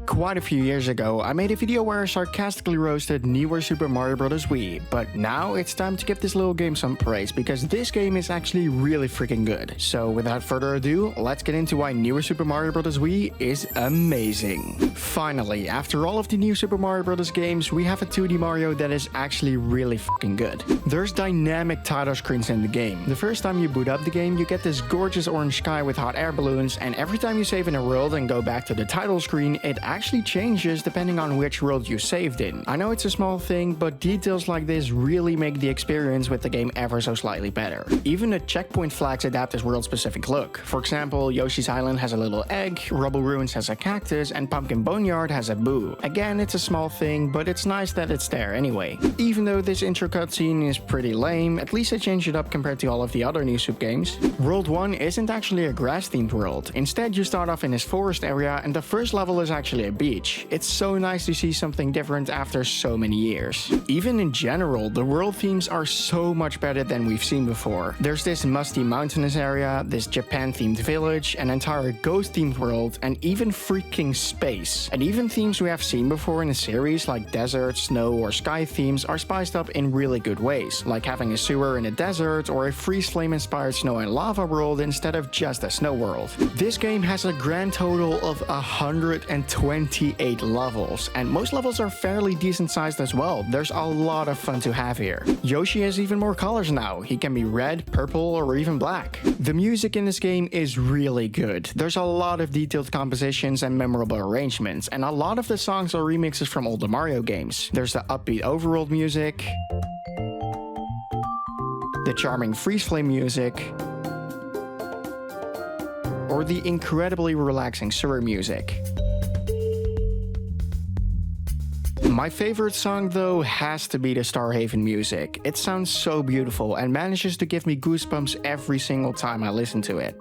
Quite a few years ago, I made a video where I sarcastically roasted newer Super Mario Bros. Wii, but now it's time to give this little game some praise because this game is actually really freaking good. So without further ado, let's get into why newer Super Mario Bros. Wii is amazing. Finally, after all of the new Super Mario Bros. Games, we have a 2D Mario that is actually really fucking good. There's dynamic title screens in the game. The first time you boot up the game, you get this gorgeous orange sky with hot air balloons, and every time you save in a world and go back to the title screen, it actually changes depending on which world you saved in. I know it's a small thing, but details like this really make the experience with the game ever so slightly better. Even the checkpoint flags adapt this world-specific look. For example, Yoshi's Island has a little egg, Rubble Ruins has a cactus, and Pumpkin Boneyard has a boo. Again, it's a small thing, but it's nice that it's there anyway. Even though this intro cutscene is pretty lame, at least I changed it up compared to all of the other new Soup games. World 1 isn't actually a grass-themed world. Instead, you start off in this forest area, and the first level is actually a beach. It's so nice to see something different after so many years. Even in general, the world themes are so much better than we've seen before. There's this musty mountainous area, this Japan-themed village, an entire ghost-themed world, and even freaking space. And even themes we have seen before in the series, like desert, snow, or sky themes, are spiced up in really good ways, like having a sewer in a desert or a freeze flame-inspired snow and lava world instead of just a snow world. This game has a grand total of 128 levels, and most levels are fairly decent sized as well. There's a lot of fun to have here. Yoshi has even more colors now. He can be red, purple, or even black. The music in this game is really good. There's a lot of detailed compositions and memorable arrangements, and a lot of the songs are remixes from older Mario games. There's the upbeat overworld music, the charming freeze flame music, or the incredibly relaxing sewer music. My favorite song though has to be the Starhaven music. It sounds so beautiful and manages to give me goosebumps every single time I listen to it.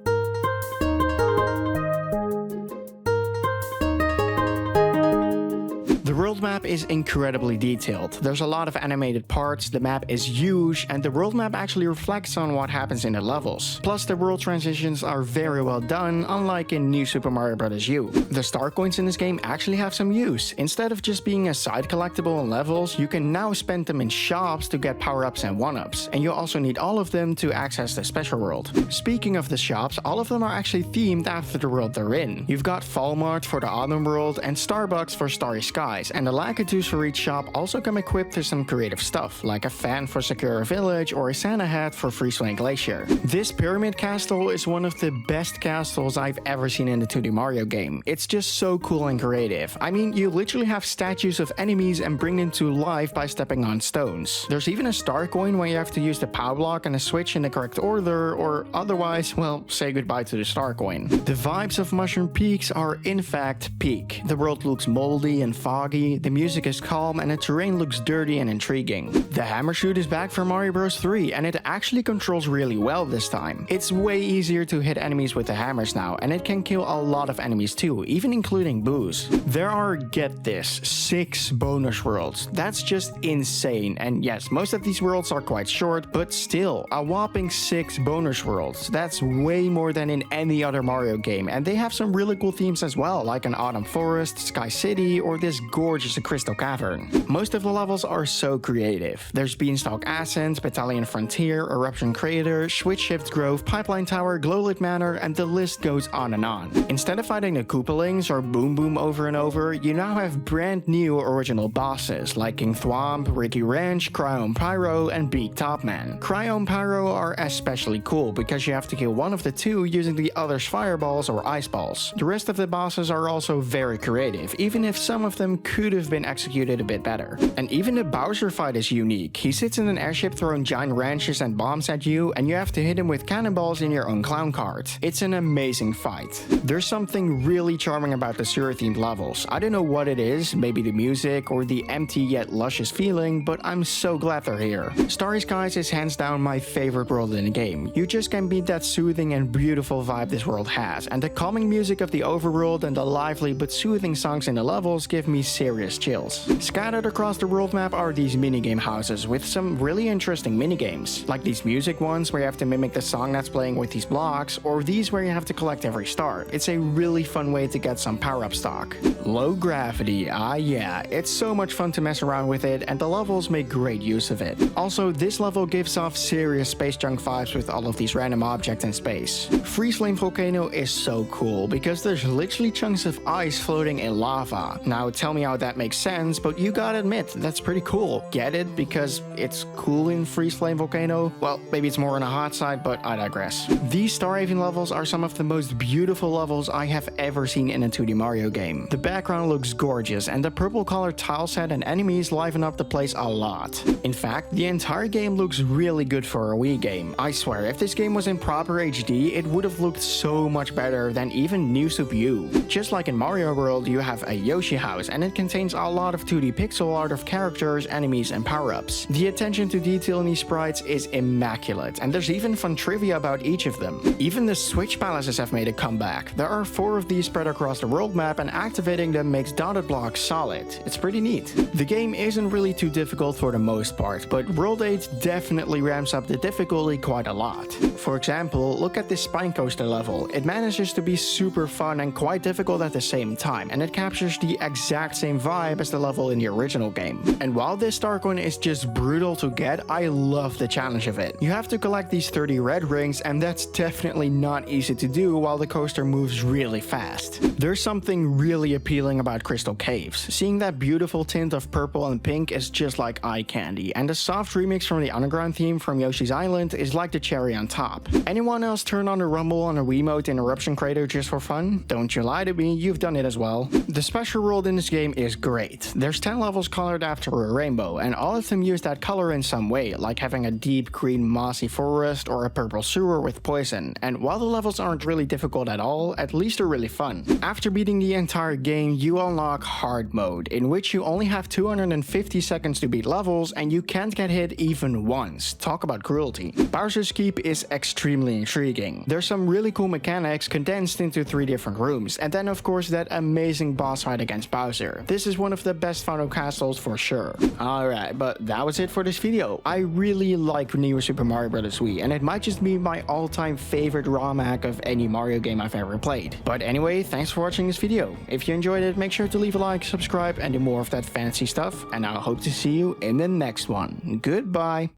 The world map is incredibly detailed. There's a lot of animated parts, the map is huge, and the world map actually reflects on what happens in the levels. Plus, the world transitions are very well done, unlike in New Super Mario Bros. U. The star coins in this game actually have some use. Instead of just being a side collectible in levels, you can now spend them in shops to get power-ups and 1-ups, and you also need all of them to access the special world. Speaking of the shops, all of them are actually themed after the world they're in. You've got Fall Mart for the Autumn World and Starbucks for Starry Skies, and the Lakitus for each shop also come equipped with some creative stuff, like a fan for Sakura Village or a Santa hat for Freeze Flame Glacier. This Pyramid Castle is one of the best castles I've ever seen in the 2D Mario game. It's just so cool and creative. I mean, you literally have statues of enemies and bring them to life by stepping on stones. There's even a star coin where you have to use the power block and a switch in the correct order, or otherwise, well, say goodbye to the star coin. The vibes of Mushroom Peaks are in fact peak. The world looks moldy and foggy, the music is calm, and the terrain looks dirty and intriguing. The hammer shoot is back for Mario Bros. 3, and it actually controls really well this time. It's way easier to hit enemies with the hammers now, and it can kill a lot of enemies too, even including boos. There are, get this, 6 bonus worlds. That's just insane, and yes, most of these worlds are quite short, but still, a whopping 6 bonus worlds. That's way more than in any other Mario game, and they have some really cool themes as well, like an autumn forest, Sky City, or this gorgeous crystal cavern. Most of the levels are so creative. There's Beanstalk Ascent, Battalion Frontier, Eruption Crater, Switch Shift Grove, Pipeline Tower, Glowlit Manor, and the list goes on and on. Instead of fighting the Koopalings or Boom Boom over and over, you now have brand new original bosses like King Thwomp, Ricky Ranch, Cryome Pyro, and Beak Topman. Cryome Pyro are especially cool because you have to kill one of the two using the other's fireballs or ice balls. The rest of the bosses are also very creative, even if some of them could have been executed a bit better. And even the Bowser fight is unique. He sits in an airship throwing giant wrenches and bombs at you, and you have to hit him with cannonballs in your own clown cart. It's an amazing fight. There's something really charming about the sewer-themed levels. I don't know what it is, maybe the music or the empty yet luscious feeling, but I'm so glad they're here. Starry Skies is hands down my favorite world in the game. You just can't beat that soothing and beautiful vibe this world has, and the calming music of the overworld and the lively but soothing songs in the levels give me serious serious chills. Scattered across the world map are these minigame houses with some really interesting minigames, like these music ones where you have to mimic the song that's playing with these blocks, or these where you have to collect every star. It's a really fun way to get some power-up stock. Low gravity, yeah, it's so much fun to mess around with it, and the levels make great use of it. Also, this level gives off serious space junk vibes with all of these random objects in space. Freeze Flame Volcano is so cool because there's literally chunks of ice floating in lava. Now tell me how that makes sense, but you gotta admit, that's pretty cool. Get it? Because it's cool in Freeze Flame Volcano? Well, maybe it's more on the hot side, but I digress. These Star Haven levels are some of the most beautiful levels I have ever seen in a 2D Mario game. The background looks gorgeous, and the purple colored tile set and enemies liven up the place a lot. In fact, the entire game looks really good for a Wii game. I swear, if this game was in proper HD, it would have looked so much better than even New Super U. Just like in Mario World, you have a Yoshi house, and it contains a lot of 2D pixel art of characters, enemies, and power-ups. The attention to detail in these sprites is immaculate, and there's even fun trivia about each of them. Even the Switch Palaces have made a comeback. There are 4 of these spread across the world map, and activating them makes dotted blocks solid. It's pretty neat. The game isn't really too difficult for the most part, but World 8 definitely ramps up the difficulty quite a lot. For example, look at this Spine Coaster level. It manages to be super fun and quite difficult at the same time, and it captures the exact same vibe as the level in the original game. And while this Star Coin is just brutal to get, I love the challenge of it. You have to collect these 30 red rings, and that's definitely not easy to do while the coaster moves really fast. There's something really appealing about Crystal Caves. Seeing that beautiful tint of purple and pink is just like eye candy, and the soft remix from the underground theme from Yoshi's Island is like the cherry on top. Anyone else turn on the rumble on a Wiimote in Eruption Crater just for fun? Don't you lie to me, you've done it as well. The special world in this game is great. There's 10 levels colored after a rainbow, and all of them use that color in some way, like having a deep green mossy forest or a purple sewer with poison. And while the levels aren't really difficult at all, at least they're really fun. After beating the entire game, you unlock hard mode, in which you only have 250 seconds to beat levels, and you can't get hit even once. Talk about cruelty. Bowser's Keep is extremely intriguing. There's some really cool mechanics condensed into 3 different rooms, and then of course that amazing boss fight against Bowser. This is one of the best final castles for sure. Alright, but that was it for this video. I really like New Super Mario Bros. Wii, and it might just be my all-time favorite ROM hack of any Mario game I've ever played. But anyway, thanks for watching this video. If you enjoyed it, make sure to leave a like, subscribe, and do more of that fancy stuff, and I'll hope to see you in the next one. Goodbye!